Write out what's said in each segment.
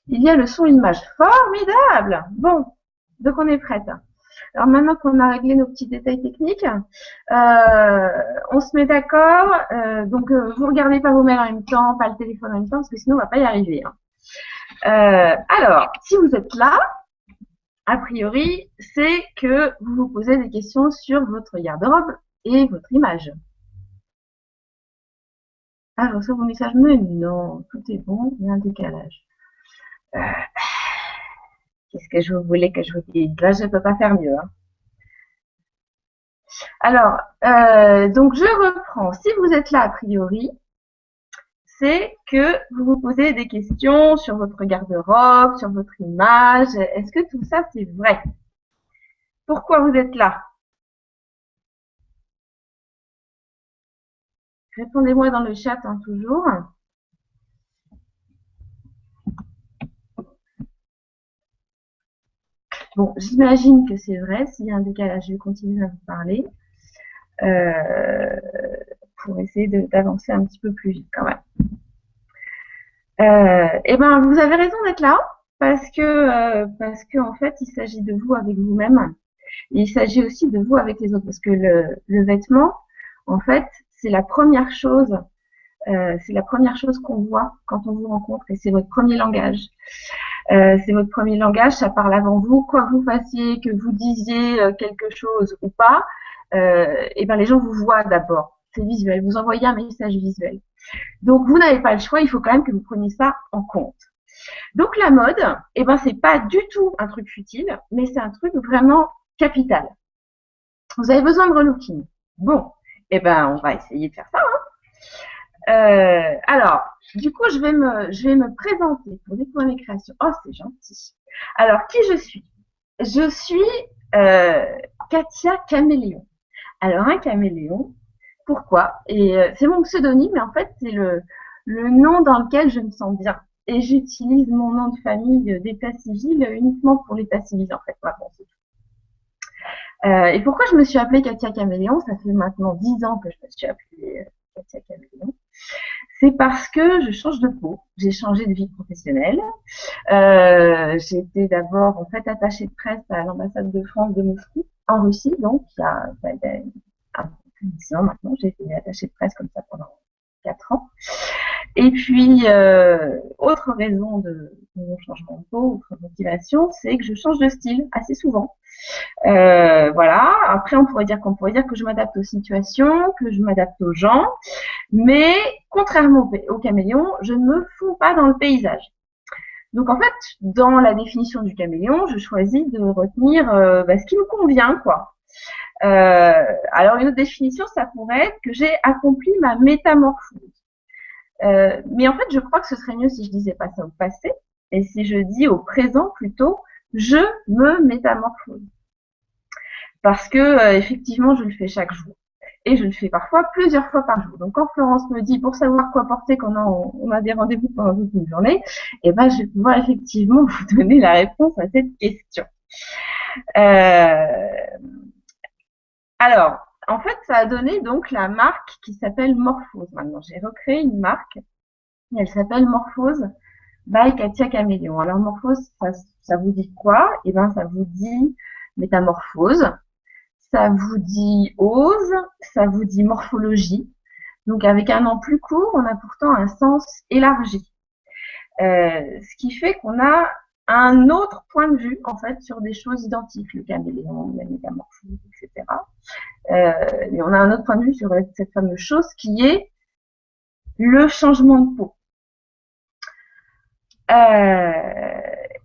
Il y a le son et l'image. Formidable! Bon, donc on est prête. Alors maintenant qu'on a réglé nos petits détails techniques, on se met d'accord. Vous regardez pas vos mails en même temps, pas le téléphone en même temps, parce que sinon on va pas y arriver. Hein. Alors, si vous êtes là, a priori, c'est que vous vous posez des questions sur votre garde-robe et votre image. Ah, je reçois vos messages, mais non, tout est bon, il y a un décalage. Qu'est-ce que je voulais que je vous dise? Là, je ne peux pas faire mieux. Hein. Alors, donc je reprends. Si vous êtes là a priori, c'est que vous vous posez des questions sur votre garde-robe, sur votre image. Est-ce que tout ça, c'est vrai? Pourquoi vous êtes là? Répondez-moi dans le chat, hein, toujours. Bon, j'imagine que c'est vrai. S'il y a un décalage, je vais continuer à vous parler pour essayer d'avancer un petit peu plus vite quand même. Eh ben, vous avez raison d'être là parce que en fait, il s'agit de vous avec vous-même. Et il s'agit aussi de vous avec les autres parce que le vêtement, en fait, c'est la première chose qu'on voit quand on vous rencontre et c'est votre premier langage. C'est votre premier langage, ça parle avant vous, quoi que vous fassiez, que vous disiez quelque chose ou pas, et ben les gens vous voient d'abord. C'est visuel, vous envoyez un message visuel. Donc vous n'avez pas le choix, il faut quand même que vous preniez ça en compte. Donc la mode, eh ben c'est pas du tout un truc futile, mais c'est un truc vraiment capital. Vous avez besoin de relooking. Bon, eh ben on va essayer de faire ça. Alors, du coup, je vais me présenter pour découvrir mes créations. Oh, c'est gentil. Alors, qui je suis? Je suis Katia Caméléon. Alors, un caméléon, pourquoi? Et c'est mon pseudonyme, mais en fait, c'est le nom dans lequel je me sens bien. Et j'utilise mon nom de famille d'état civil uniquement pour l'état civil, en fait. Voilà, bon, et pourquoi je me suis appelée Katia Caméléon? Ça fait maintenant 10 ans que je me suis appelée Katia Caméléon. C'est parce que je change de peau. J'ai changé de vie professionnelle. J'étais d'abord en fait attachée de presse à l'ambassade de France de Moscou, en Russie. Donc, il y a un peu plus de 10 ans maintenant, j'ai été attachée de presse comme ça pendant 4 ans. Et puis, autre raison de mon changement de peau, autre motivation, c'est que je change de style assez souvent. Voilà. Après, on pourrait dire que je m'adapte aux situations, que je m'adapte aux gens, mais contrairement au caméléon, je ne me fonds pas dans le paysage. Donc en fait, dans la définition du caméléon, je choisis de retenir ce qui me convient, quoi. Alors une autre définition, ça pourrait être que j'ai accompli ma métamorphose. Mais en fait, je crois que ce serait mieux si je disais pas ça au passé, et si je dis au présent plutôt, je me métamorphose. Parce que effectivement, je le fais chaque jour. Et je le fais parfois plusieurs fois par jour. Donc quand Florence me dit pour savoir quoi porter quand on a des rendez-vous pendant toute une journée, eh ben je vais pouvoir effectivement vous donner la réponse à cette question. Alors, en fait, ça a donné donc la marque qui s'appelle Morphose. Maintenant, j'ai recréé une marque. Elle s'appelle Morphose by Katia Caméléon. Alors Morphose, ça vous dit quoi? Eh ben, ça vous dit métamorphose. Ça vous dit ose, ça vous dit morphologie. Donc avec un nom plus court, on a pourtant un sens élargi. Ce qui fait qu'on a un autre point de vue en fait sur des choses identiques, le caméléon, la métamorphose, etc. Et on a un autre point de vue sur cette fameuse chose qui est le changement de peau.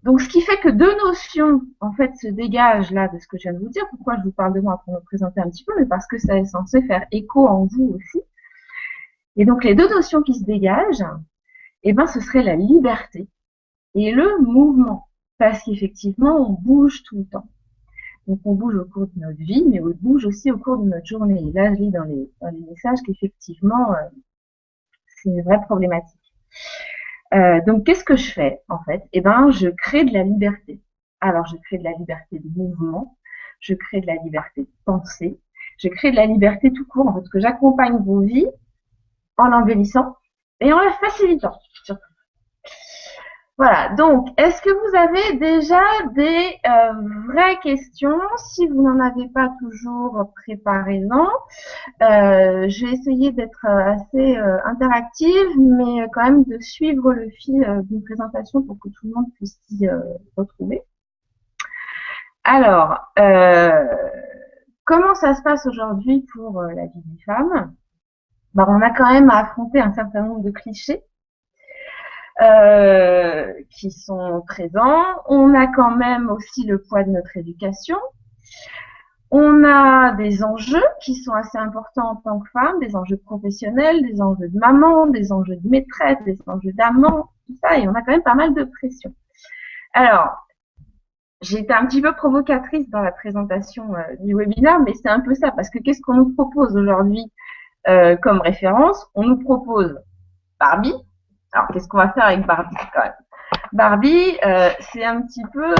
Donc, ce qui fait que deux notions, en fait, se dégagent là de ce que je viens de vous dire. Pourquoi je vous parle de moi pour me présenter un petit peu, mais parce que ça est censé faire écho en vous aussi. Et donc, les deux notions qui se dégagent, eh ben, ce serait la liberté et le mouvement. Parce qu'effectivement, on bouge tout le temps. Donc, on bouge au cours de notre vie, mais on bouge aussi au cours de notre journée. Et là, je lis dans les messages qu'effectivement, c'est une vraie problématique. Donc, qu'est-ce que je fais, en fait? Eh ben, je crée de la liberté. Alors, je crée de la liberté de mouvement, je crée de la liberté de pensée, je crée de la liberté tout court, en fait, que j'accompagne vos vies en l'embellissant et en la facilitant, surtout. Voilà, donc est-ce que vous avez déjà des vraies questions? Si vous n'en avez pas toujours, préparez-en. Je vais essayer d'être assez interactive, mais quand même de suivre le fil d'une présentation pour que tout le monde puisse s'y retrouver. Alors, comment ça se passe aujourd'hui pour la vie des femmes? Ben, on a quand même à affronter un certain nombre de clichés qui sont présents. On a quand même aussi le poids de notre éducation. On a des enjeux qui sont assez importants en tant que femme, des enjeux professionnels, des enjeux de maman, des enjeux de maîtresse, des enjeux d'amant, tout ça, et on a quand même pas mal de pression. Alors, j'ai été un petit peu provocatrice dans la présentation du webinaire, mais c'est un peu ça, parce que qu'est-ce qu'on nous propose aujourd'hui comme référence? On nous propose Barbie. Alors, qu'est-ce qu'on va faire avec Barbie quand même? Barbie, c'est un petit peu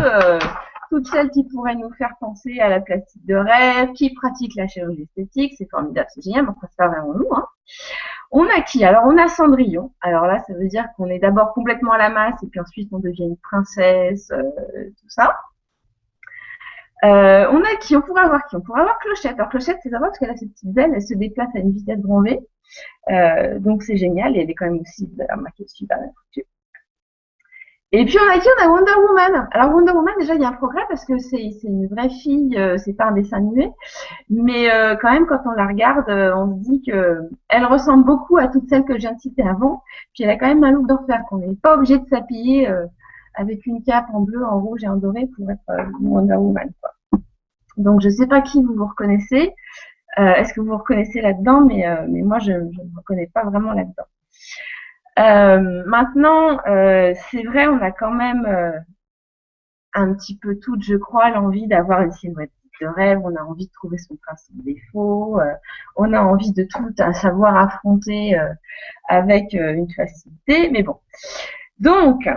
toutes celles qui pourraient nous faire penser à la plastique de rêve, qui pratique la chirurgie esthétique, c'est formidable, c'est génial, mais enfin, c'est pas vraiment nous. Hein. On a qui? Alors, on a Cendrillon. Alors là, ça veut dire qu'on est d'abord complètement à la masse, et puis ensuite on devient une princesse, tout ça. On a qui? On pourrait avoir qui? On pourrait avoir Clochette. Alors Clochette, c'est sympa parce qu'elle a ses petites ailes, elle se déplace à une vitesse grand V. Donc c'est génial, et elle est quand même aussi maquillée super bien foutue. Et puis on a qui? On a Wonder Woman. Alors Wonder Woman, déjà il y a un progrès parce que c'est une vraie fille, c'est pas un dessin animé, mais quand même quand on la regarde, on se dit que elle ressemble beaucoup à toutes celles que je viens de citer avant. Puis elle a quand même un look d'enfer, qu'on n'est pas obligé de s'habiller avec une cape en bleu, en rouge et en doré pour être Wonder Woman, quoi. Donc je sais pas qui vous reconnaissez. Est-ce que vous vous reconnaissez là-dedans? Mais moi je ne me reconnais pas vraiment là-dedans. Maintenant, c'est vrai, on a quand même un petit peu toutes, je crois, l'envie d'avoir une silhouette de rêve. On a envie de trouver son principe défaut. On a envie de tout savoir affronter avec une facilité. Mais bon. Donc,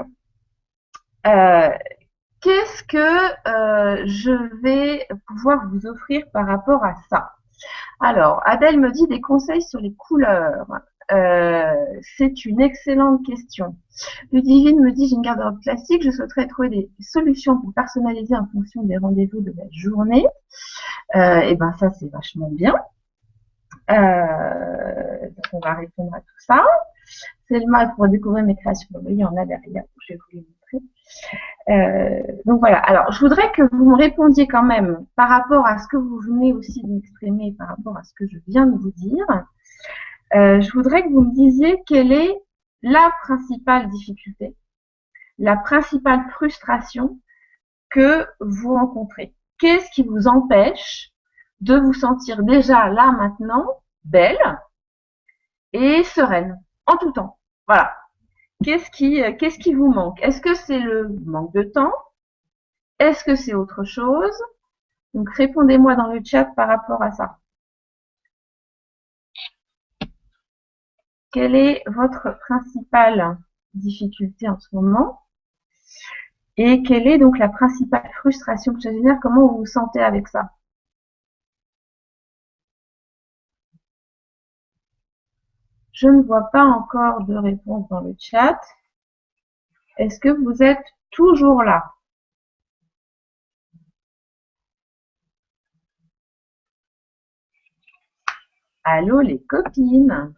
qu'est-ce que je vais pouvoir vous offrir par rapport à ça? Alors, Adèle me dit des conseils sur les couleurs. C'est une excellente question. Ludivine me dit j'ai une garde-robe classique, je souhaiterais trouver des solutions pour personnaliser en fonction des rendez-vous de la journée. Et ben ça c'est vachement bien. Donc on va répondre à tout ça. Selma pour découvrir mes créations. Il y en a derrière, je vais vous les montrer. Donc voilà. Alors, je voudrais que vous me répondiez quand même par rapport à ce que vous venez aussi de m'exprimer, par rapport à ce que je viens de vous dire. Je voudrais que vous me disiez quelle est la principale difficulté, la principale frustration que vous rencontrez. Qu'est-ce qui vous empêche de vous sentir déjà là maintenant belle et sereine en tout temps? Voilà. Qu'est-ce qui vous manque? Est-ce que c'est le manque de temps? Est-ce que c'est autre chose? Donc répondez-moi dans le chat par rapport à ça. Quelle est votre principale difficulté en ce moment? Et quelle est donc la principale frustration que ça génère? Comment vous vous sentez avec ça? Je ne vois pas encore de réponse dans le chat. Est-ce que vous êtes toujours là? Allô les copines?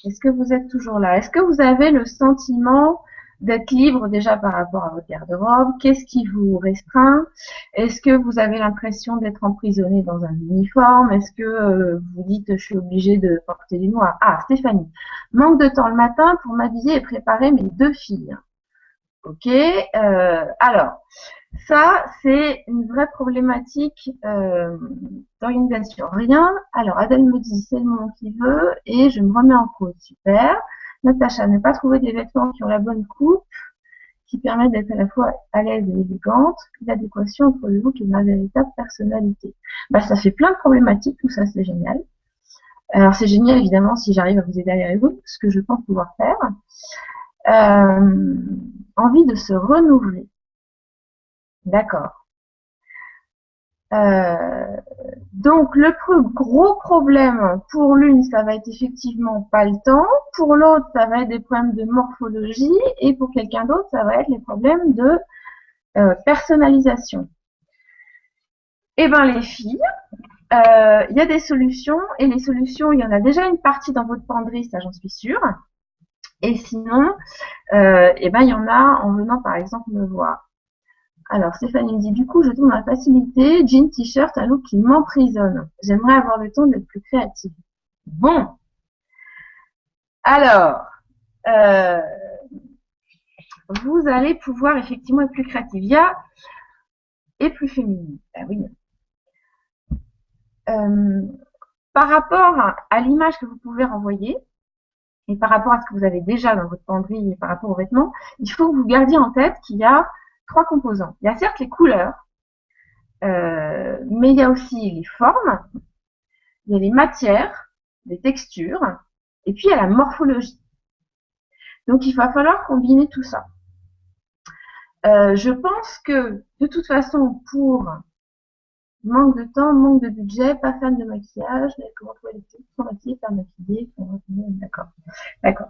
Est-ce que vous êtes toujours là? Est-ce que vous avez le sentiment d'être libre déjà par rapport à votre garde-robe? Qu'est-ce qui vous restreint? Est-ce que vous avez l'impression d'être emprisonné dans un uniforme? Est-ce que vous dites je suis obligée de porter du noir? Ah, Stéphanie. Manque de temps le matin pour m'habiller et préparer mes 2 filles. Ok. Alors, ça, c'est une vraie problématique d'organisation. Rien. Alors, Adèle me dit, c'est le moment qu'il veut et je me remets en cause. Super. Natacha, ne pas trouver des vêtements qui ont la bonne coupe, qui permettent d'être à la fois à l'aise et élégante, l'adéquation entre le look et ma véritable personnalité. Bah, ça fait plein de problématiques, tout ça, c'est génial. Alors, c'est génial, évidemment, si j'arrive à vous aider à les résoudre, ce que je pense pouvoir faire. Envie de se renouveler. D'accord. Euh, donc le plus gros problème pour l'une, ça va être effectivement pas le temps. Pour l'autre, ça va être des problèmes de morphologie. Et pour quelqu'un d'autre, ça va être les problèmes de personnalisation. Eh ben les filles, il y a des solutions. Et les solutions, il y en a déjà une partie dans votre penderie, ça j'en suis sûre. Et sinon, eh ben il y en a en venant par exemple me voir. Alors, Stéphanie me dit, du coup, je tombe dans la facilité, jean, t-shirt, un look qui m'emprisonne. J'aimerais avoir le temps d'être plus créative. Bon, alors, euh, vous allez pouvoir effectivement être plus créative. Il y a et plus féminine. Ah oui. Euh, Par rapport à l'image que vous pouvez renvoyer, et par rapport à ce que vous avez déjà dans votre penderie et par rapport aux vêtements, il faut que vous gardiez en tête qu'il y a trois composants. Il y a certes les couleurs, mais il y a aussi les formes, il y a les matières, les textures, et puis il y a la morphologie. Donc il va falloir combiner tout ça. Je pense que de toute façon, pour manque de temps, manque de budget, pas fan de maquillage, comment trouver les tips, sont maquillés, pas maquillés, d'accord, d'accord.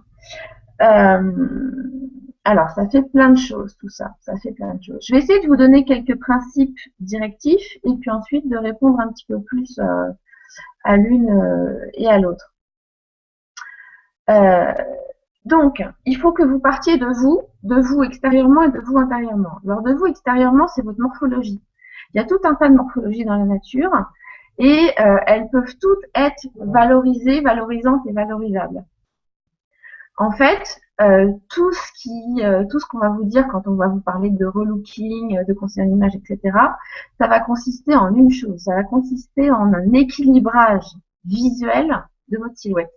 Alors ça fait plein de choses tout ça, ça fait plein de choses. Je vais essayer de vous donner quelques principes directifs et puis ensuite de répondre un petit peu plus à l'une et à l'autre. Donc, il faut que vous partiez de vous extérieurement et de vous intérieurement. Alors, de vous extérieurement, c'est votre morphologie. Il y a tout un tas de morphologies dans la nature et elles peuvent toutes être valorisées, valorisantes et valorisables. En fait, tout ce qu'on va vous dire quand on va vous parler de relooking, de conseil en image, etc., ça va consister en une chose. Ça va consister en un équilibrage visuel de votre silhouette.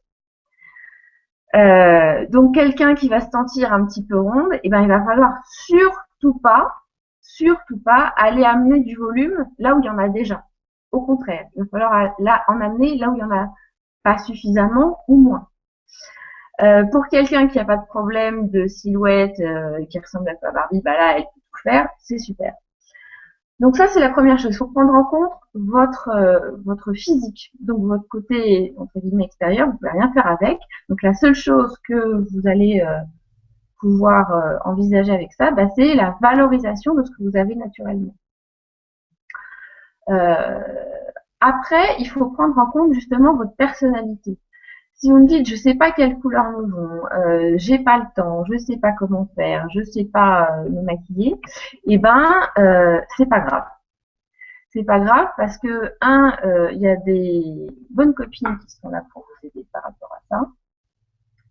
Donc quelqu'un qui va se sentir un petit peu ronde, eh ben il va falloir surtout pas aller amener du volume là où il y en a déjà. Au contraire, il va falloir là en amener là où il y en a pas suffisamment ou moins. Pour quelqu'un qui n'a pas de problème de silhouette, qui ressemble à sa Barbie, bah là elle peut tout faire, c'est super. Donc ça c'est la première chose. Il faut prendre en compte votre physique, donc votre côté entre guillemets extérieur. Vous pouvez rien faire avec. Donc la seule chose que vous allez pouvoir envisager avec ça, bah, c'est la valorisation de ce que vous avez naturellement. Après, il faut prendre en compte justement votre personnalité. Si vous me dites, je sais pas quelles couleurs me vont, j'ai pas le temps, je sais pas comment faire, je sais pas me maquiller, et ben c'est pas grave. C'est pas grave parce que il y a des bonnes copines qui sont là pour vous aider par rapport à ça.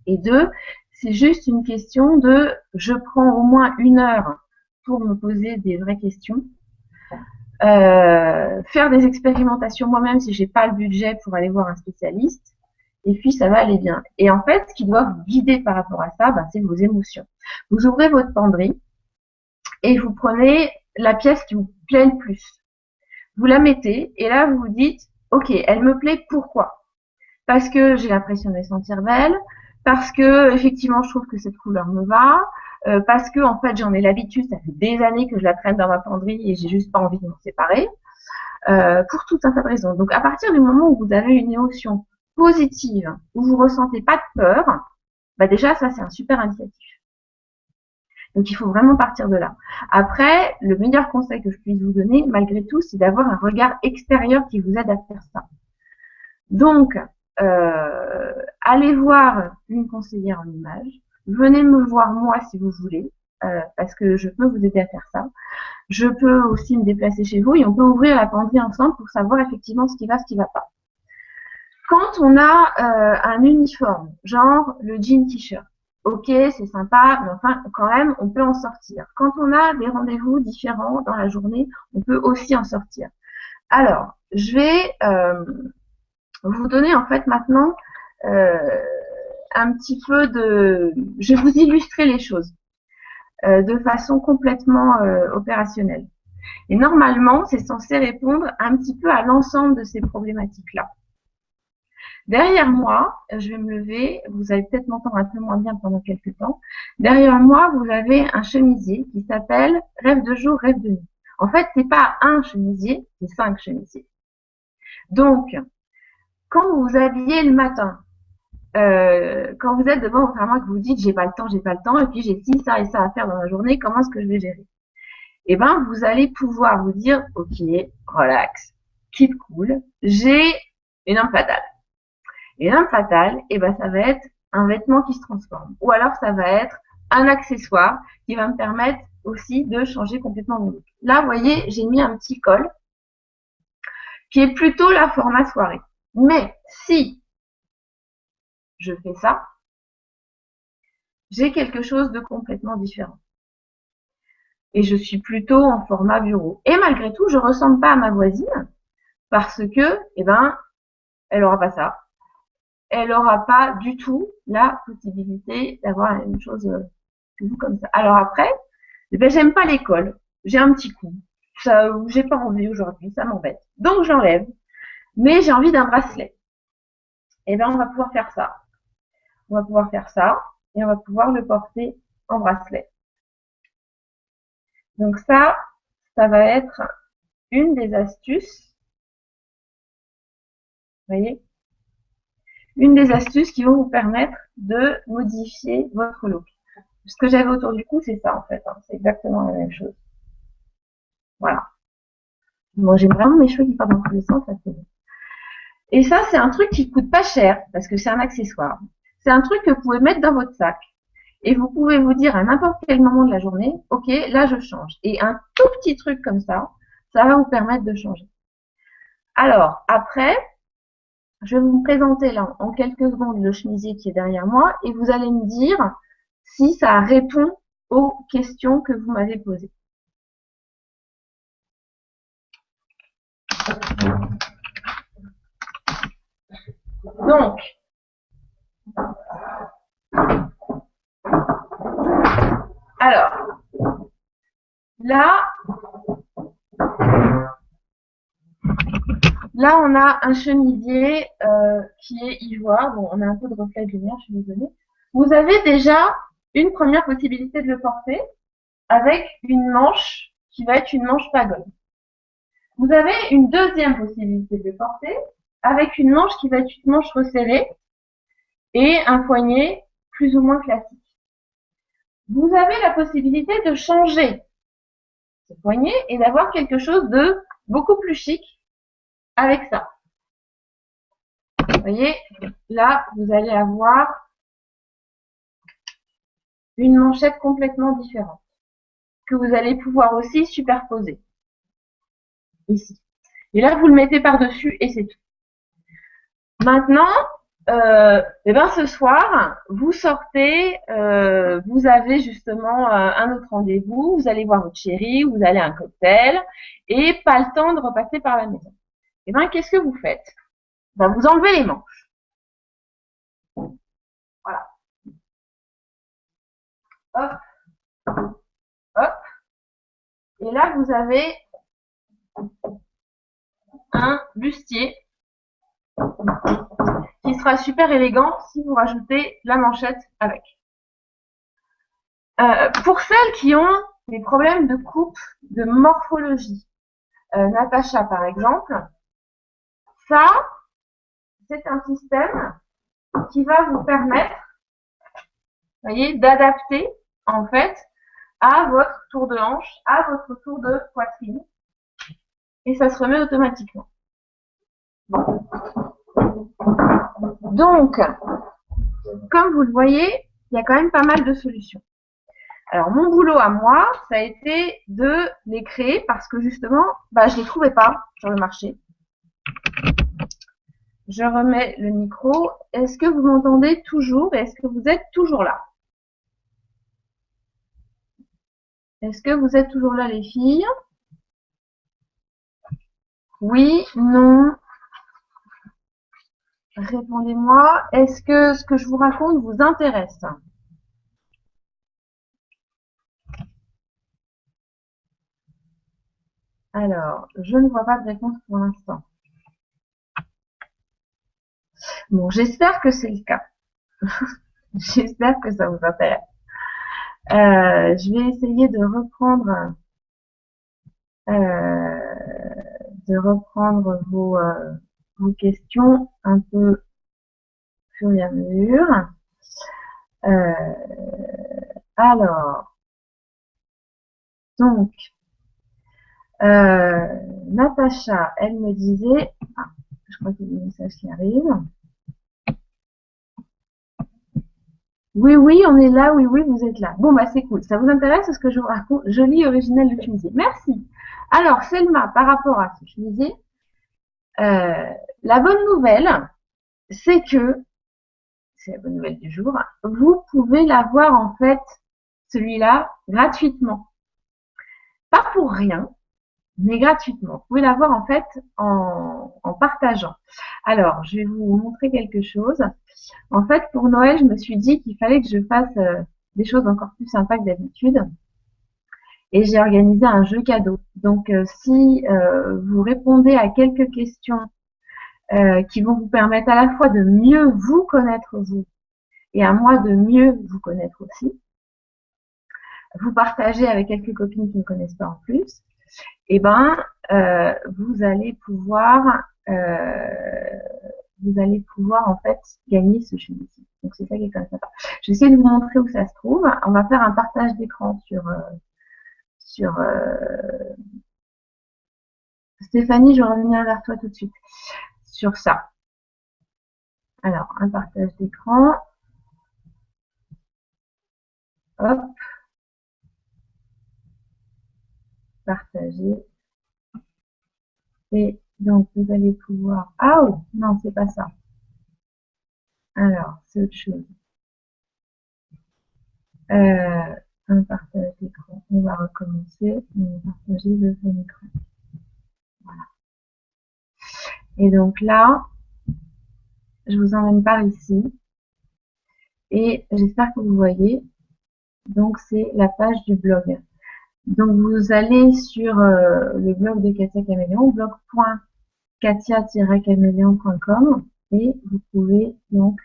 Et deux, c'est juste une question de je prends au moins 1 heure pour me poser des vraies questions, faire des expérimentations moi-même si j'ai pas le budget pour aller voir un spécialiste, et puis ça va aller bien. Et en fait, ce qui doit vous guider par rapport à ça, c'est vos émotions. Vous ouvrez votre penderie et vous prenez la pièce qui vous plaît le plus. Vous la mettez et là vous vous dites, ok, elle me plaît, pourquoi? Parce que j'ai l'impression de me sentir belle, parce que effectivement je trouve que cette couleur me va, parce que en fait j'en ai l'habitude, ça fait des années que je la traîne dans ma penderie et j'ai juste pas envie de m'en séparer, pour tout un tas de raisons. Donc à partir du moment où vous avez une émotion positive, où vous ressentez pas de peur, bah déjà ça c'est un super indicatif. Donc il faut vraiment partir de là. Après, le meilleur conseil que je puisse vous donner, malgré tout, c'est d'avoir un regard extérieur qui vous aide à faire ça. Donc, allez voir une conseillère en image. Venez me voir moi si vous voulez, parce que je peux vous aider à faire ça. Je peux aussi me déplacer chez vous et on peut ouvrir la penderie ensemble pour savoir effectivement ce qui va, ce qui va pas. Quand on a un uniforme, genre le jean t-shirt, ok, c'est sympa, mais enfin, quand même, on peut en sortir. Quand on a des rendez-vous différents dans la journée, on peut aussi en sortir. Alors, je vais vous donner en fait maintenant un petit peu de... Je vais vous illustrer les choses de façon complètement opérationnelle. Et normalement, c'est censé répondre un petit peu à l'ensemble de ces problématiques-là. Derrière moi, je vais me lever, vous allez peut-être m'entendre un peu moins bien pendant quelques temps. Derrière moi, vous avez un chemisier qui s'appelle Rêve de jour, rêve de nuit. En fait, c'est pas un chemisier, c'est 5 chemisiers. Donc, quand vous vous habillez le matin, quand vous êtes devant votre armoire et que vous vous dites j'ai pas le temps, et puis j'ai ci, ça et ça à faire dans la journée, comment est-ce que je vais gérer? Eh ben, vous allez pouvoir vous dire, ok, relax, keep cool, j'ai une arme fatale. Et l'arme fatale, eh ben, ça va être un vêtement qui se transforme. Ou alors, ça va être un accessoire qui va me permettre aussi de changer complètement mon look. Là, vous voyez, j'ai mis un petit col qui est plutôt la format soirée. Mais si je fais ça, j'ai quelque chose de complètement différent. Et je suis plutôt en format bureau. Et malgré tout, je ressemble pas à ma voisine parce que, eh ben, elle aura pas ça. Elle aura pas du tout la possibilité d'avoir la même chose que vous comme ça. Alors après, eh ben, j'aime pas l'école. J'ai un petit coup. Ça, j'ai pas envie aujourd'hui, ça m'embête. Donc j'enlève. Mais j'ai envie d'un bracelet. Eh ben, on va pouvoir faire ça. On va pouvoir faire ça et on va pouvoir le porter en bracelet. Donc ça va être une des astuces. Vous voyez? Une des astuces qui vont vous permettre de modifier votre look. Ce que j'avais autour du cou, c'est ça en fait. Hein. C'est exactement la même chose. Voilà. Moi, j'ai vraiment mes cheveux qui partent dans tous les sens. Ça, c'est bon. Et ça, c'est un truc qui coûte pas cher parce que c'est un accessoire. C'est un truc que vous pouvez mettre dans votre sac et vous pouvez vous dire à n'importe quel moment de la journée, ok, là je change. Et un tout petit truc comme ça va vous permettre de changer. Alors après, je vais vous présenter là en quelques secondes le chemisier qui est derrière moi et vous allez me dire si ça répond aux questions que vous m'avez posées. Donc, alors, là, on a un chemisier qui est ivoire. Bon, on a un peu de reflet de lumière, je suis désolée. Vous avez déjà une première possibilité de le porter avec une manche qui va être une manche pagode. Vous avez une deuxième possibilité de le porter avec une manche qui va être une manche resserrée et un poignet plus ou moins classique. Vous avez la possibilité de changer ce poignet et d'avoir quelque chose de beaucoup plus chic avec ça. Vous voyez, là, vous allez avoir une manchette complètement différente que vous allez pouvoir aussi superposer ici. Et là, vous le mettez par-dessus et c'est tout. Maintenant, eh ben ce soir, vous sortez, vous avez justement un autre rendez-vous, vous allez voir votre chérie, vous allez à un cocktail et pas le temps de repasser par la maison. Eh ben, qu'est-ce que vous faites? Ben, vous enlevez les manches. Voilà. Hop, hop. Et là, vous avez un bustier qui sera super élégant si vous rajoutez la manchette avec. Pour celles qui ont des problèmes de coupe, de morphologie, Natacha par exemple, ça, c'est un système qui va vous permettre, vous voyez, d'adapter en fait à votre tour de hanche, à votre tour de poitrine, et ça se remet automatiquement. Bon. Donc, comme vous le voyez, il y a quand même pas mal de solutions. Alors, mon boulot à moi, ça a été de les créer parce que justement, bah, je les trouvais pas sur le marché. Je remets le micro. Est-ce que vous m'entendez toujours? Est-ce que vous êtes toujours là? Est-ce que vous êtes toujours là, les filles? Oui, non. Répondez-moi. Est-ce que ce que je vous raconte vous intéresse? Alors, je ne vois pas de réponse pour l'instant. Bon, j'espère que c'est le cas. J'espère que ça vous intéresse. Je vais essayer de reprendre de reprendre vos questions un peu au fur et à mesure. Alors, donc, Natacha, elle me disait, ah, je crois qu'il y a des messages qui arrivent. Oui, oui, on est là, oui, oui, vous êtes là. Bon, bah c'est cool. Ça vous intéresse ce que je vous raconte? Joli, original de Tunisie. Merci. Alors, Selma, par rapport à ce que je disais, la bonne nouvelle, c'est que, c'est la bonne nouvelle du jour, vous pouvez l'avoir en fait, celui-là, gratuitement. Pas pour rien, mais gratuitement. Vous pouvez l'avoir en fait en partageant. Alors, je vais vous montrer quelque chose. En fait, pour Noël, je me suis dit qu'il fallait que je fasse des choses encore plus sympas que d'habitude. Et j'ai organisé un jeu cadeau. Donc, si vous répondez à quelques questions qui vont vous permettre à la fois de mieux vous connaître vous et à moi de mieux vous connaître aussi, vous partagez avec quelques copines qui ne connaissent pas en plus, et ben vous allez pouvoir en fait gagner ce jeu-ci. Donc c'est ça qui est quand même sympa. Je vais essayer de vous montrer où ça se trouve. On va faire un partage d'écran sur Stéphanie, je vais revenir vers toi tout de suite sur ça. Alors, un partage d'écran. Hop, partager. Et donc, vous allez pouvoir... Ah oh, non, c'est pas ça. Alors, c'est autre chose. Un partage d'écran. On va recommencer. On va partager le deuxième écran. Voilà. Et donc là, je vous emmène par ici. Et j'espère que vous voyez. Donc, c'est la page du blog. Donc, vous allez sur le blog de Katia Caméléon, blog.katia-caméléon.com, et vous pouvez donc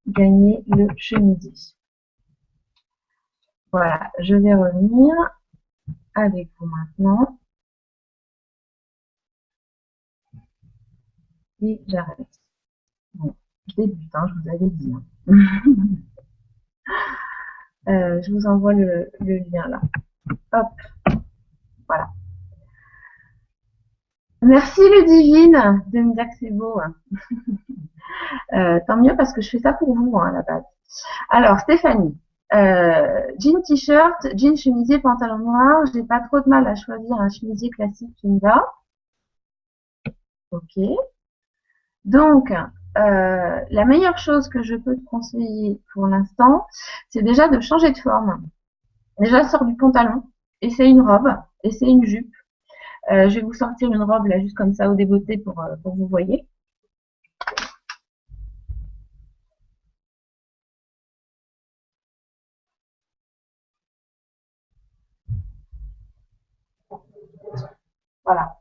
gagner le chemisier. Voilà, je vais revenir avec vous maintenant. Et j'arrête. Bon, je débute, hein, je vous avais dit. Je vous envoie le lien là. Hop, voilà. Merci Ludivine de me dire que c'est beau. Tant mieux parce que je fais ça pour vous à la base. Alors Stéphanie, jean t-shirt, jean chemisier, pantalon noir. J'ai pas trop de mal à choisir un chemisier classique qui me va. Ok. Donc, la meilleure chose que je peux te conseiller pour l'instant, c'est déjà de changer de forme. Déjà, sors du pantalon, essaie une robe, essaie une jupe. Je vais vous sortir une robe là, juste comme ça, au débeauté pour que vous voyez. Voilà.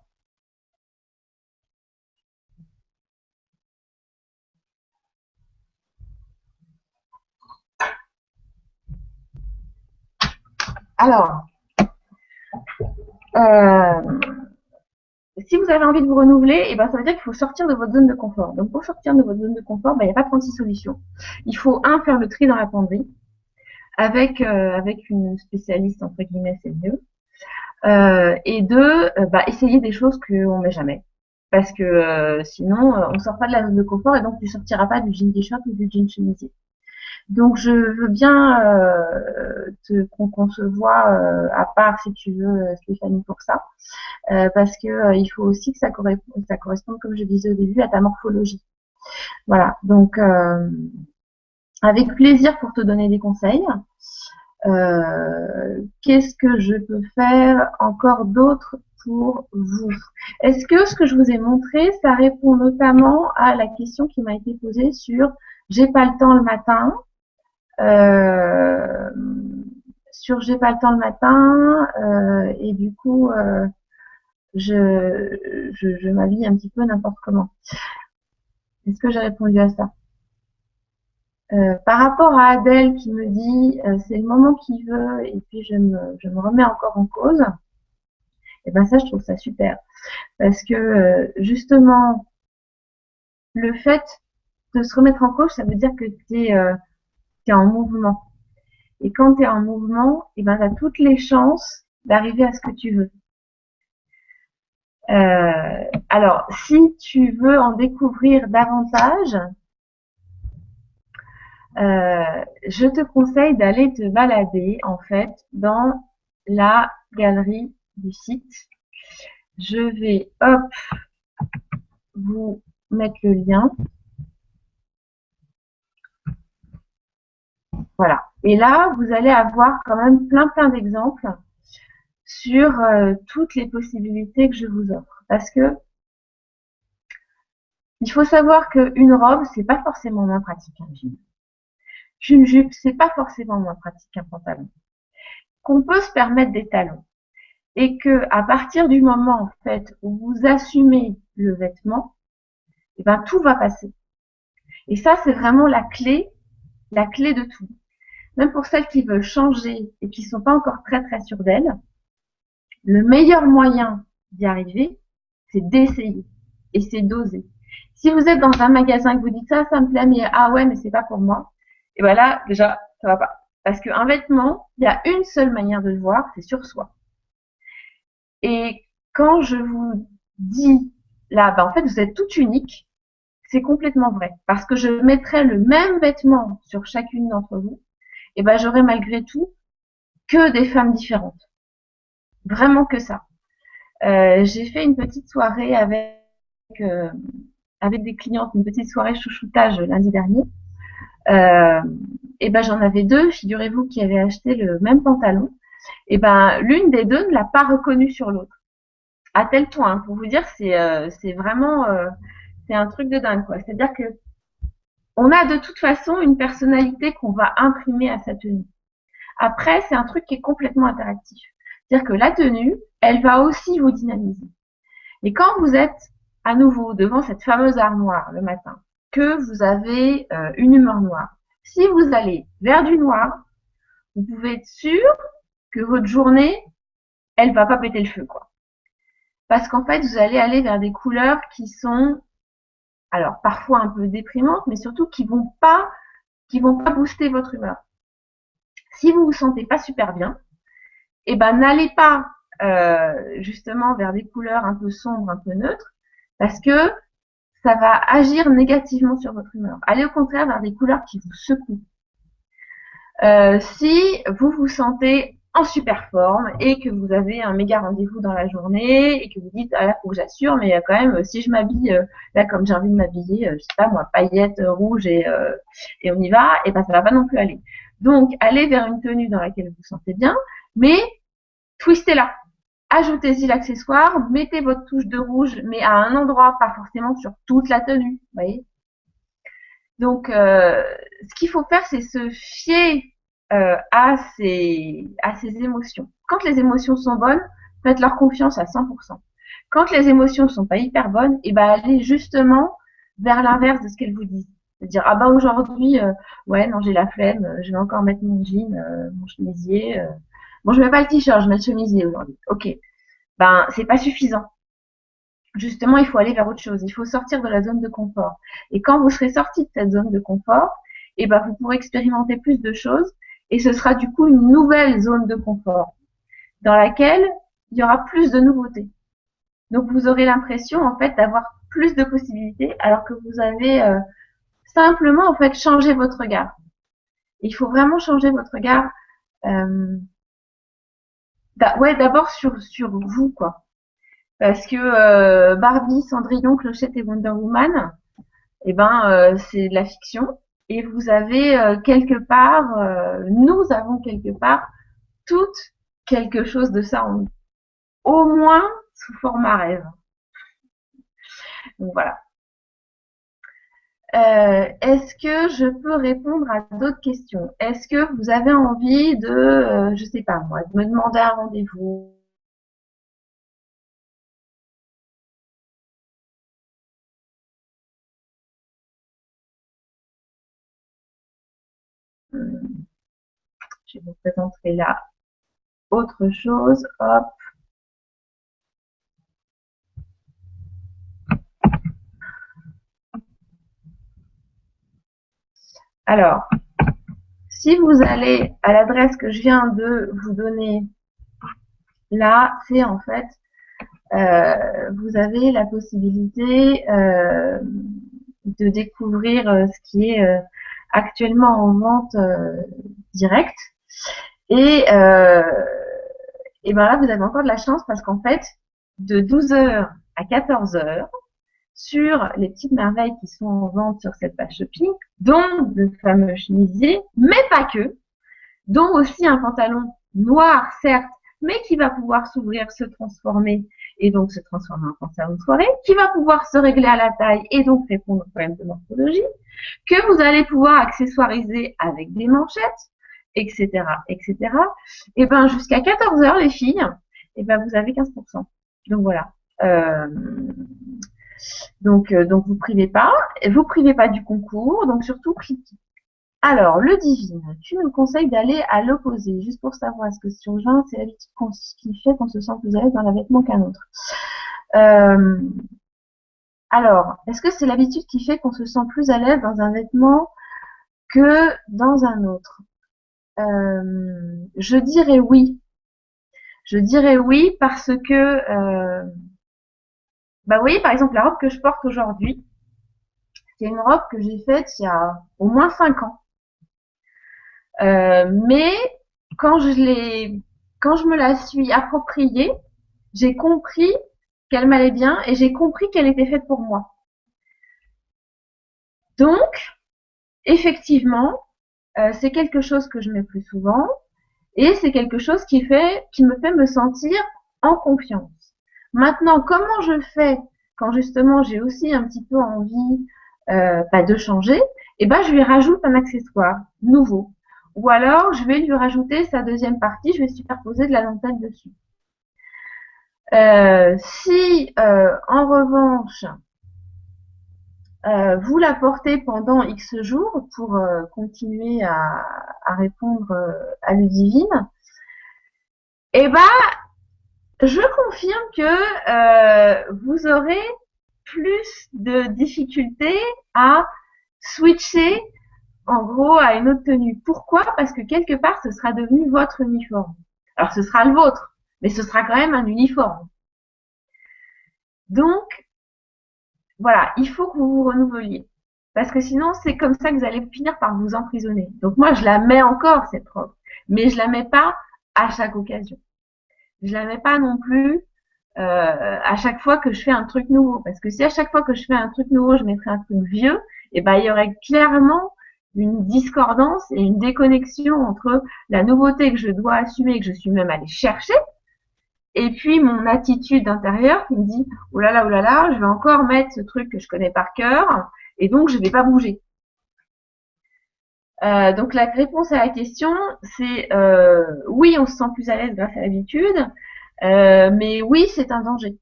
Alors, euh, si vous avez envie de vous renouveler, eh ben, ça veut dire qu'il faut sortir de votre zone de confort. Donc, pour sortir de votre zone de confort, ben, il n'y a pas 36 solutions. Il faut, un, faire le tri dans la penderie. Avec une spécialiste, entre guillemets, c'est mieux. Et deux, essayer des choses qu'on met jamais. Parce que sinon, on sort pas de la zone de confort et donc tu sortiras pas du jean t-shirt ou du jean chemisier. Donc je veux bien qu'on se voit à part si tu veux Stéphanie pour ça, parce que il faut aussi que ça corresponde, comme je disais au début, à ta morphologie. Voilà, donc avec plaisir pour te donner des conseils. Qu'est-ce que je peux faire encore d'autre pour vous? Est-ce que ce que je vous ai montré, ça répond notamment à la question qui m'a été posée sur j'ai pas le temps le matin, euh, j'ai pas le temps le matin et du coup je m'habille un petit peu n'importe comment. Est-ce que j'ai répondu à ça? Par rapport à Adèle qui me dit c'est le moment qu'il veut et puis je me remets encore en cause, et ben ça je trouve ça super parce que justement le fait de se remettre en cause ça veut dire que t'es en mouvement et quand tu es en mouvement et ben tu as toutes les chances d'arriver à ce que tu veux. Alors si tu veux en découvrir davantage, je te conseille d'aller te balader en fait dans la galerie du site. Je vais hop vous mettre le lien. Voilà. Et là, vous allez avoir quand même plein d'exemples sur toutes les possibilités que je vous offre. Parce que il faut savoir qu'une robe, c'est pas forcément moins pratique qu'un jean. Une jupe, c'est pas forcément moins pratique qu'un pantalon. Qu'on peut se permettre des talons. Et que à partir du moment en fait où vous assumez le vêtement, et ben tout va passer. Et ça c'est vraiment la clé de tout. Même pour celles qui veulent changer et qui sont pas encore très sûres d'elles, le meilleur moyen d'y arriver, c'est d'essayer et c'est d'oser. Si vous êtes dans un magasin et que vous dites ça me plaît, mais ah ouais, mais c'est pas pour moi, et ben là déjà ça va pas. Parce qu'un vêtement, il y a une seule manière de le voir, c'est sur soi. Et quand je vous dis là, en fait, vous êtes toutes uniques, c'est complètement vrai. Parce que je mettrais le même vêtement sur chacune d'entre vous, et ben j'aurais malgré tout que des femmes différentes. Vraiment que ça. J'ai fait une petite soirée euh, avec des clientes, une petite soirée chouchoutage lundi dernier. Euh, et ben j'en avais deux, figurez-vous, qui avaient acheté le même pantalon. Et ben l'une des deux ne l'a pas reconnu sur l'autre. À tel point, hein, pour vous dire, c'est vraiment c'est un truc de dingue, quoi. C'est-à-dire que on a de toute façon une personnalité qu'on va imprimer à sa tenue. Après, c'est un truc qui est complètement interactif. C'est-à-dire que la tenue, elle va aussi vous dynamiser. Et quand vous êtes à nouveau devant cette fameuse armoire le matin, que vous avez une humeur noire, si vous allez vers du noir, vous pouvez être sûr que votre journée, elle va pas péter le feu, quoi. Parce qu'en fait, vous allez aller vers des couleurs qui sont alors parfois un peu déprimantes, mais surtout qui vont pas booster votre humeur. Si vous vous sentez pas super bien, eh ben n'allez pas justement vers des couleurs un peu sombres, un peu neutres, parce que ça va agir négativement sur votre humeur. Allez au contraire vers des couleurs qui vous secouent. Si vous vous sentez en super forme et que vous avez un méga rendez-vous dans la journée et que vous dites ah là faut que j'assure mais quand même si je m'habille là comme j'ai envie de m'habiller je sais pas moi paillettes rouges et on y va et ben ça va pas non plus aller. Donc allez vers une tenue dans laquelle vous vous sentez bien mais twistez-la. Ajoutez-y l'accessoire, mettez votre touche de rouge mais à un endroit pas forcément sur toute la tenue, vous voyez. Donc, ce qu'il faut faire, c'est se fier à ses émotions. Quand les émotions sont bonnes, faites leur confiance à 100%. Quand les émotions sont pas hyper bonnes, et ben allez justement vers l'inverse de ce qu'elles vous disent. C'est-à-dire ah bah aujourd'hui ouais non j'ai la flemme, je vais encore mettre mon jean, mon chemisier. Bon je mets pas le t-shirt, je mets le chemisier aujourd'hui. Ok, ben c'est pas suffisant. Justement, il faut aller vers autre chose. Il faut sortir de la zone de confort. Et quand vous serez sorti de cette zone de confort, eh ben, vous pourrez expérimenter plus de choses et ce sera du coup une nouvelle zone de confort dans laquelle il y aura plus de nouveautés. Donc, vous aurez l'impression, en fait, d'avoir plus de possibilités alors que vous avez simplement, en fait, changé votre regard. Il faut vraiment changer votre regard, ouais, d'abord sur vous, quoi. Parce que Barbie, Cendrillon, Clochette et Wonder Woman, eh ben c'est de la fiction et vous avez quelque part nous avons quelque part toutes quelque chose de ça en nous, au moins sous format rêve. Donc voilà. Est-ce que je peux répondre à d'autres questions? Est-ce que vous avez envie de je sais pas moi de me demander un rendez-vous? Je vous présenterai là autre chose. Hop. Alors, si vous allez à l'adresse que je viens de vous donner là, c'est en fait, vous avez la possibilité de découvrir ce qui est actuellement en vente directe. Et ben là, vous avez encore de la chance parce qu'en fait, de 12h à 14h, sur les petites merveilles qui sont en vente sur cette page shopping, dont le fameux chemisier, mais pas que, dont aussi un pantalon noir, certes, mais qui va pouvoir s'ouvrir, se transformer, et donc se transformer en pantalon de soirée, qui va pouvoir se régler à la taille et donc répondre aux problèmes de morphologie, que vous allez pouvoir accessoiriser avec des manchettes, etc., etc. Et ben jusqu'à 14h, les filles, et ben vous avez 15%. Donc voilà. Donc vous privez pas du concours, donc surtout cliquez. Alors, le divine, tu nous conseilles d'aller à l'opposé, juste pour savoir, est-ce que sur juin, c'est l'habitude qui fait qu'on se sent plus à l'aise dans un vêtement qu'un autre. Alors, est-ce que c'est l'habitude qui fait qu'on se sent plus à l'aise dans un vêtement que dans un autre? Je dirais oui. Je dirais oui parce que, bah oui, par exemple, la robe que je porte aujourd'hui, c'est une robe que j'ai faite il y a au moins 5 ans. Mais quand je me la suis appropriée, j'ai compris qu'elle m'allait bien et j'ai compris qu'elle était faite pour moi. Donc, effectivement, c'est quelque chose que je mets plus souvent et c'est quelque chose qui me fait me sentir en confiance. Maintenant, comment je fais quand justement j'ai aussi un petit peu envie de changer? Eh ben, je lui rajoute un accessoire nouveau. Ou alors, je vais lui rajouter sa deuxième partie, je vais superposer de la dentelle dessus. Si, en revanche, vous la portez pendant X jours pour continuer à répondre à Ludivine, eh ben, je confirme que vous aurez plus de difficultés à switcher en gros à une autre tenue. Pourquoi? Parce que quelque part, ce sera devenu votre uniforme. Alors, ce sera le vôtre, mais ce sera quand même un uniforme. Donc, voilà, il faut que vous vous renouveliez. Parce que sinon, c'est comme ça que vous allez finir par vous emprisonner. Donc moi, je la mets encore, cette robe. Mais je la mets pas à chaque occasion. Je la mets pas non plus à chaque fois que je fais un truc nouveau. Parce que si à chaque fois que je fais un truc nouveau, je mettrais un truc vieux, et ben il y aurait clairement une discordance et une déconnexion entre la nouveauté que je dois assumer, que je suis même allée chercher, et puis mon attitude intérieure qui me dit oh là là, je vais encore mettre ce truc que je connais par cœur, et donc je vais pas bouger. Donc la réponse à la question, c'est oui, on se sent plus à l'aise grâce à l'habitude, mais oui, c'est un danger.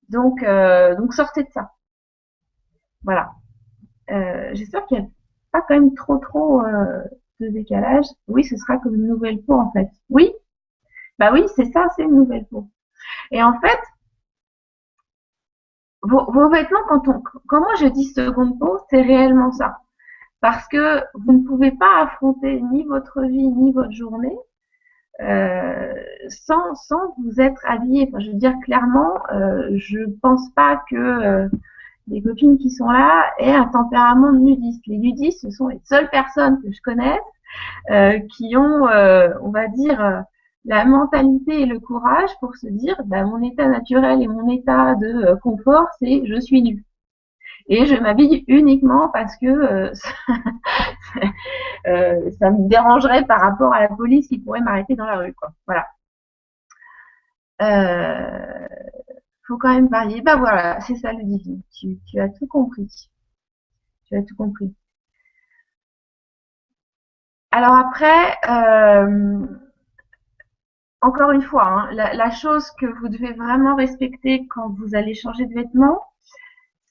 Donc sortez de ça. Voilà. J'espère qu'il n'y a pas quand même trop de décalage. Oui, ce sera comme une nouvelle peau en fait. Oui, bah oui, c'est ça, c'est une nouvelle peau. Et en fait, vos vêtements, quand moi je dis seconde peau, c'est réellement ça. Parce que vous ne pouvez pas affronter ni votre vie ni votre journée sans vous être habillé. Enfin, je veux dire clairement, je pense pas que les copines qui sont là aient un tempérament de nudiste. Les nudistes, ce sont les seules personnes que je connaisse qui ont, on va dire, la mentalité et le courage pour se dire, bah, mon état naturel et mon état de confort, c'est je suis nue. Et je m'habille uniquement parce que ça me dérangerait par rapport à la police qui pourrait m'arrêter dans la rue, quoi. Voilà. Faut quand même varier. Bah voilà, c'est ça le divin. Tu as tout compris. Tu as tout compris. Alors après, encore une fois, hein, la chose que vous devez vraiment respecter quand vous allez changer de vêtements,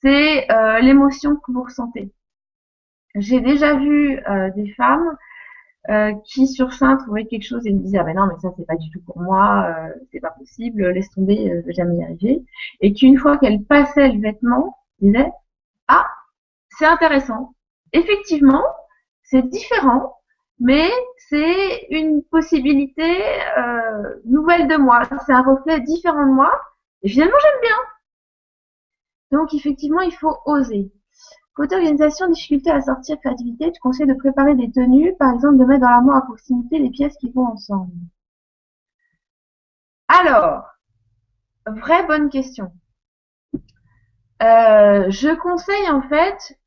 c'est l'émotion que vous ressentez. J'ai déjà vu des femmes qui sur sein trouvait quelque chose et me disait ah ben non mais ça c'est pas du tout pour moi, c'est pas possible, laisse tomber, je vais jamais y arriver. Et qu'une fois qu'elle passait le vêtement, disait ah c'est intéressant. Effectivement, c'est différent, mais c'est une possibilité nouvelle de moi. C'est un reflet différent de moi. Et finalement, j'aime bien. Donc, effectivement, il faut oser. Côté organisation, difficulté à sortir, créativité, tu conseilles de préparer des tenues, par exemple de mettre dans l'armoire à proximité les pièces qui vont ensemble. Alors, vraie bonne question. Je conseille en fait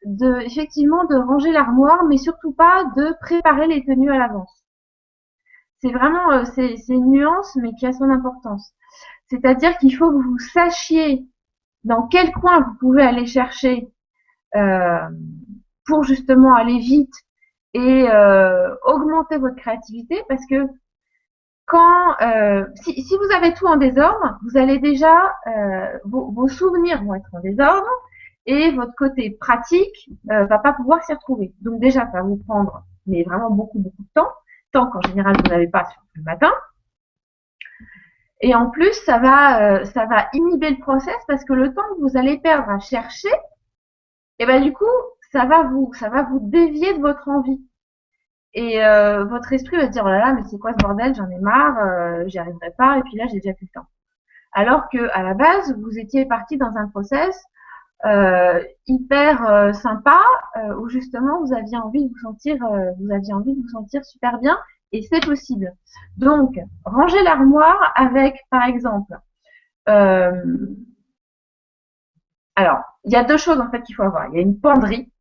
effectivement de ranger l'armoire, mais surtout pas de préparer les tenues à l'avance. C'est vraiment c'est une nuance, mais qui a son importance. C'est-à-dire qu'il faut que vous sachiez dans quel coin vous pouvez aller chercher euh, pour justement aller vite et augmenter votre créativité, parce que quand si vous avez tout en désordre, vous allez déjà vos souvenirs vont être en désordre et votre côté pratique va pas pouvoir s'y retrouver. Donc déjà, ça va vous prendre mais vraiment beaucoup de temps qu'en général vous n'avez pas surtout le matin. Et en plus, ça va inhiber le process parce que le temps que vous allez perdre à chercher, et ben du coup, ça va vous dévier de votre envie. Et votre esprit va se dire oh là là, mais c'est quoi ce bordel, j'en ai marre, j'y arriverai pas, et puis là j'ai déjà plus le temps. Alors que à la base, vous étiez parti dans un process hyper sympa où justement vous aviez envie de vous sentir super bien, et c'est possible. Donc, ranger l'armoire avec, par exemple, euh, alors, il y a deux choses en fait qu'il faut avoir. Il y a une penderie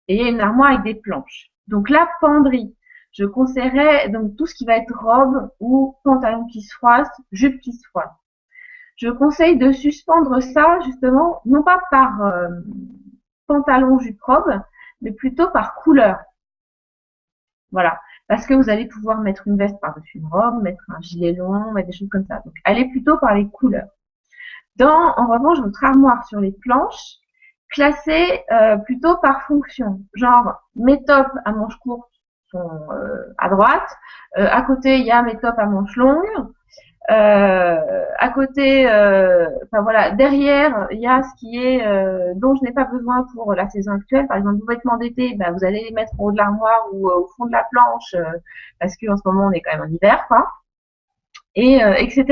et il y a une armoire avec des planches. Donc la penderie, je conseillerais donc tout ce qui va être robe ou pantalon qui se froisse, jupe qui se froisse. Je conseille de suspendre ça justement, non pas par pantalon, jupe, robe, mais plutôt par couleur. Voilà. Parce que vous allez pouvoir mettre une veste par-dessus une robe, mettre un gilet long, mettre des choses comme ça. Donc allez plutôt par les couleurs. En revanche, votre armoire sur les planches, classée plutôt par fonction. Genre, mes tops à manches courtes sont à droite. À côté, il y a mes tops à manches longues. À côté, enfin voilà, derrière, il y a ce qui est dont je n'ai pas besoin pour la saison actuelle. Par exemple, vos vêtements d'été, ben, vous allez les mettre au haut de l'armoire ou au fond de la planche parce qu'en ce moment on est quand même en hiver, quoi. Et etc.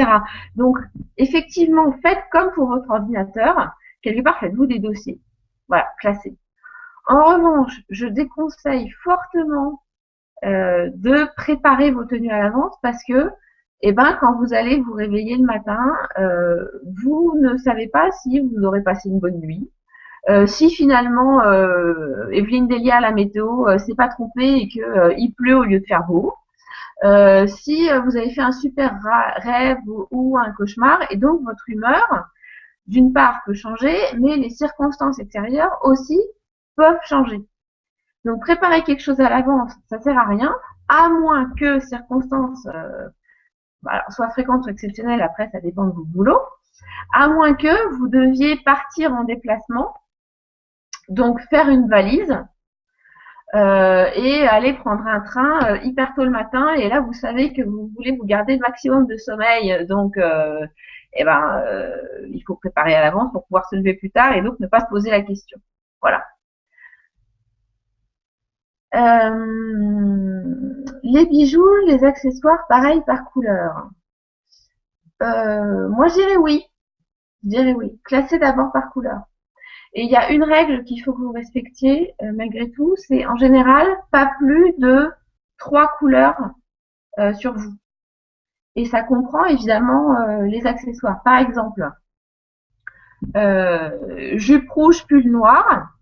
Donc, effectivement, faites comme pour votre ordinateur. Quelque part, faites-vous des dossiers. Voilà, classés. En revanche, je déconseille fortement de préparer vos tenues à l'avance parce que, eh ben, quand vous allez vous réveiller le matin, vous ne savez pas si vous aurez passé une bonne nuit, si finalement Evelyne Delia, la météo, s'est pas trompée et que il pleut au lieu de faire beau. Si vous avez fait un super rêve ou un cauchemar, et donc votre humeur, d'une part, peut changer, mais les circonstances extérieures aussi peuvent changer. Donc préparer quelque chose à l'avance, ça sert à rien, à moins que circonstances soient fréquentes ou exceptionnelles, après ça dépend de vos boulots, à moins que vous deviez partir en déplacement, donc faire une valise, et aller prendre un train hyper tôt le matin, et là vous savez que vous voulez vous garder le maximum de sommeil, donc eh ben il faut préparer à l'avance pour pouvoir se lever plus tard et donc ne pas se poser la question. Voilà. Les bijoux, les accessoires, pareil par couleur. Moi, je dirais oui. Je dirais oui. Classer d'abord par couleur. Et il y a une règle qu'il faut que vous respectiez malgré tout, c'est en général pas plus de 3 couleurs sur vous. Et ça comprend évidemment les accessoires. Par exemple, jupe rouge, pull noir.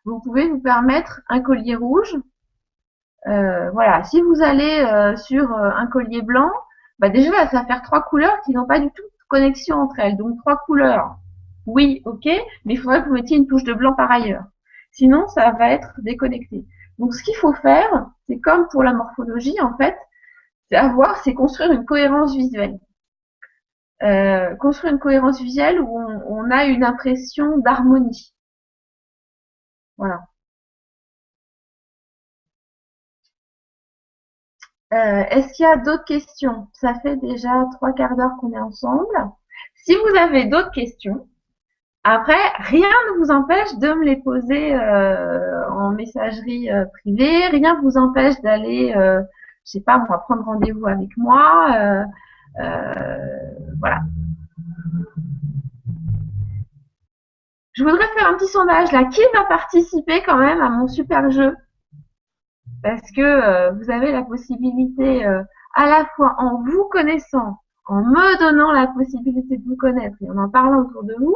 Vous pouvez vous permettre un collier rouge. Voilà. Si vous allez sur un collier blanc, bah déjà là, ça va faire 3 couleurs qui n'ont pas du tout de connexion entre elles. Donc 3 couleurs. Oui, ok, mais il faudrait que vous mettiez une touche de blanc par ailleurs. Sinon, ça va être déconnecté. Donc ce qu'il faut faire, c'est comme pour la morphologie en fait, c'est construire une cohérence visuelle. Construire une cohérence visuelle où on a une impression d'harmonie. Voilà. Est-ce qu'il y a d'autres questions? Ça fait déjà 3/4 d'heure qu'on est ensemble. Si vous avez d'autres questions, après, rien ne vous empêche de me les poser en messagerie privée. Rien ne vous empêche d'aller, je sais pas moi, prendre rendez-vous avec moi. Voilà. Je voudrais faire un petit sondage là. Qui va participer quand même à mon super jeu? Parce que vous avez la possibilité, à la fois en vous connaissant, en me donnant la possibilité de vous connaître et en parlant autour de vous,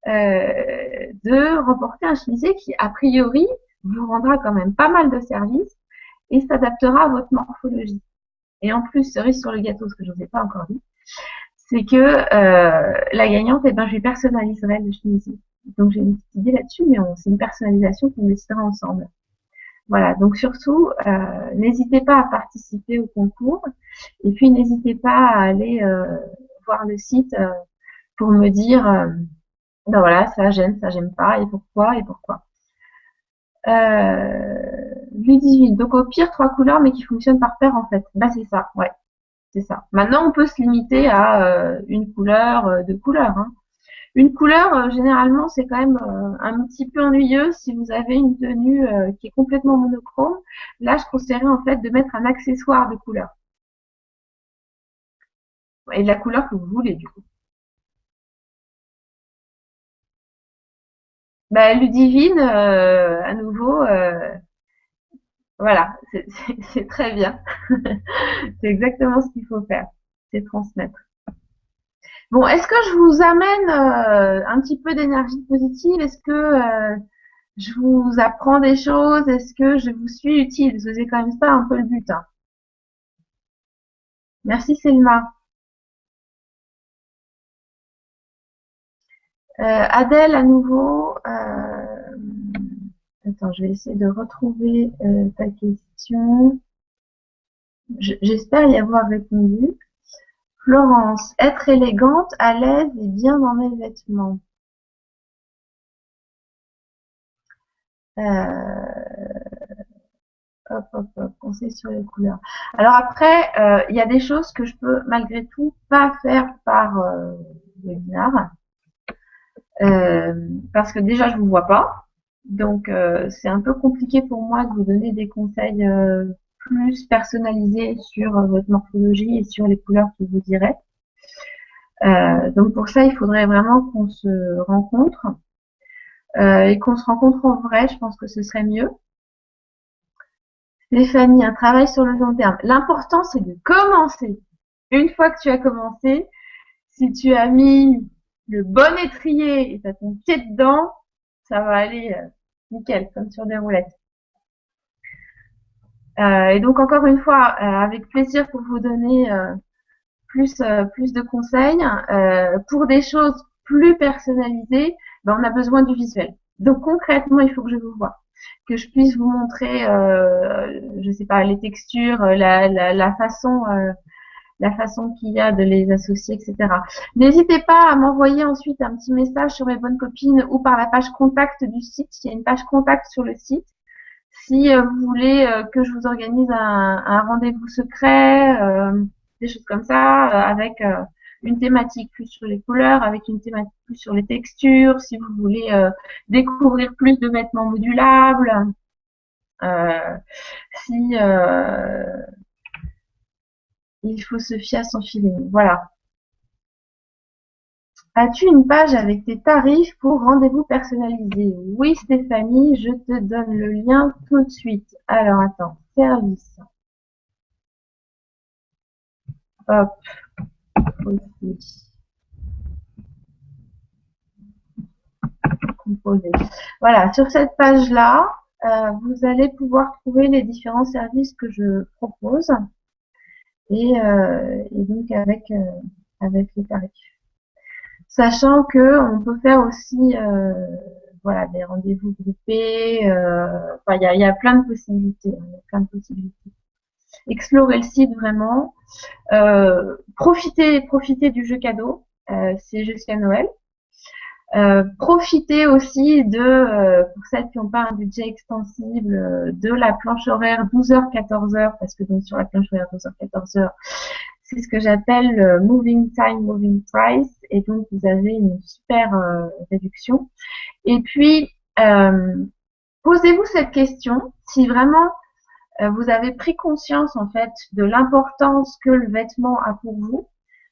de remporter un chemisé qui, a priori, vous rendra quand même pas mal de services et s'adaptera à votre morphologie. Et en plus, cerise sur le gâteau, ce que je vous ai pas encore dit, c'est que la gagnante, eh ben, je lui personnaliserai le chemisier. Donc j'ai une petite idée là-dessus, mais c'est une personnalisation qu'on décidera ensemble. Voilà, donc surtout, n'hésitez pas à participer au concours et puis n'hésitez pas à aller voir le site pour me dire, ben voilà, ça j'aime pas, et pourquoi, et pourquoi. Ludivine, donc au pire 3 couleurs, mais qui fonctionnent par paire en fait. Bah c'est ça, ouais, c'est ça. Maintenant on peut se limiter à une couleur, 2 couleurs. Hein. Une couleur, généralement, c'est quand même un petit peu ennuyeux si vous avez une tenue qui est complètement monochrome. Là, je conseillerais en fait de mettre un accessoire de couleur et de la couleur que vous voulez du coup. Bah, Ludivine, à nouveau, voilà, c'est très bien. C'est exactement ce qu'il faut faire, c'est transmettre. Bon, est-ce que je vous amène un petit peu d'énergie positive? Est-ce que je vous apprends des choses? Est-ce que je vous suis utile? Parce que c'est quand même ça un peu le but. Hein. Merci Selma. Adèle, à nouveau. Attends, je vais essayer de retrouver ta question. J'espère y avoir répondu. Florence, être élégante, à l'aise et bien dans mes vêtements. Euh, hop, hop, hop, conseil sur les couleurs. Alors après, il y a des choses que je peux malgré tout pas faire par webinar. Parce que déjà, je vous vois pas. Donc, c'est un peu compliqué pour moi de vous donner des conseils plus personnalisés sur votre morphologie et sur les couleurs que vous direz. Donc, pour ça, il faudrait vraiment qu'on se rencontre et qu'on se rencontre en vrai. Je pense que ce serait mieux. Stéphanie, un travail sur le long terme. L'important, c'est de commencer. Une fois que tu as commencé, si tu as mis le bon étrier et tu as ton pied dedans, ça va aller nickel, comme sur des roulettes. Et donc encore une fois, avec plaisir pour vous donner plus de conseils. Pour des choses plus personnalisées, ben, on a besoin du visuel. Donc concrètement, il faut que je vous voie, que je puisse vous montrer, je sais pas, les textures, la façon qu'il y a de les associer, etc. N'hésitez pas à m'envoyer ensuite un petit message sur mes bonnes copines ou par la page contact du site. Il y a une page contact sur le site. Si vous voulez que je vous organise un rendez-vous secret, des choses comme ça, avec une thématique plus sur les couleurs, avec une thématique plus sur les textures, si vous voulez découvrir plus de vêtements modulables, euh, si il faut se fier à son feeling. Voilà. As-tu une page avec tes tarifs pour rendez-vous personnalisé? Oui, Stéphanie, je te donne le lien tout de suite. Alors, attends, service. Hop, aussi. Composer. Voilà, sur cette page-là, vous allez pouvoir trouver les différents services que je propose et donc avec les tarifs. Sachant que on peut faire aussi voilà des rendez-vous groupés. Enfin, il y a plein de possibilités. Il y a plein de possibilités. Explorez le site vraiment. Profitez du jeu cadeau. C'est jusqu'à Noël. Profitez aussi pour celles qui n'ont pas un budget extensible, de la planche horaire 12h-14h, parce que donc sur la planche horaire 12h-14h, c'est ce que j'appelle le moving time, moving price, et donc vous avez une super réduction. Et puis, posez-vous cette question, si vraiment vous avez pris conscience en fait de l'importance que le vêtement a pour vous,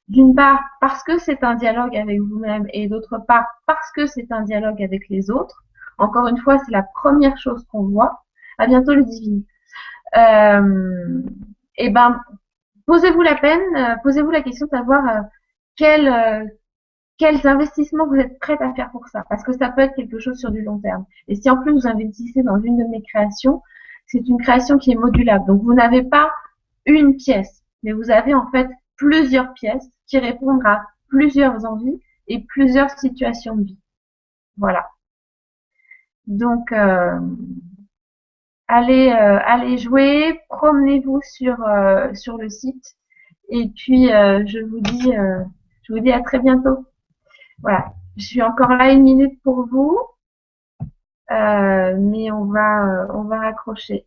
d'une part parce que c'est un dialogue avec vous-même et d'autre part parce que c'est un dialogue avec les autres. Encore une fois, c'est la première chose qu'on voit. À bientôt les divines. Et ben, posez-vous la peine, posez-vous la question de savoir quel, euh, quels investissements vous êtes prête à faire pour ça, parce que ça peut être quelque chose sur du long terme. Et si en plus vous investissez dans une de mes créations, c'est une création qui est modulable. Donc vous n'avez pas une pièce, mais vous avez en fait plusieurs pièces qui répondent à plusieurs envies et plusieurs situations de vie. Voilà. Donc allez jouer, promenez-vous sur le site, et puis je vous dis à très bientôt. Voilà. Je suis encore là 1 minute pour vous. Mais on va raccrocher.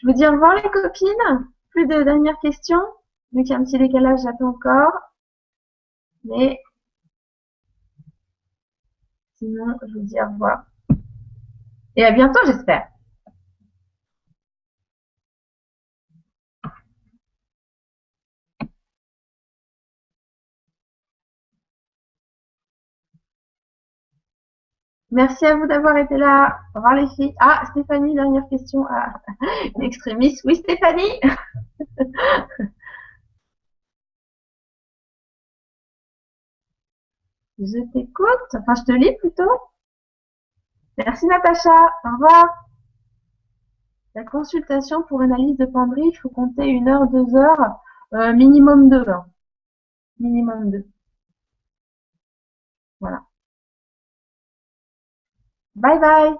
Je vous dis au revoir les copines. Plus de dernières questions. Vu qu'il y a un petit décalage, j'attends encore. Mais sinon, je vous dis au revoir. Et à bientôt, j'espère. Merci à vous d'avoir été là. Au revoir les filles. Ah, Stéphanie, dernière question. Ah, extrémiste. Oui, Stéphanie. Je t'écoute. Enfin, je te lis plutôt. Merci Natacha. Au revoir. La consultation pour analyse de penderie, il faut compter 1 heure, 2 heures, minimum 2. Hein. Minimum 2. Voilà. Bye bye.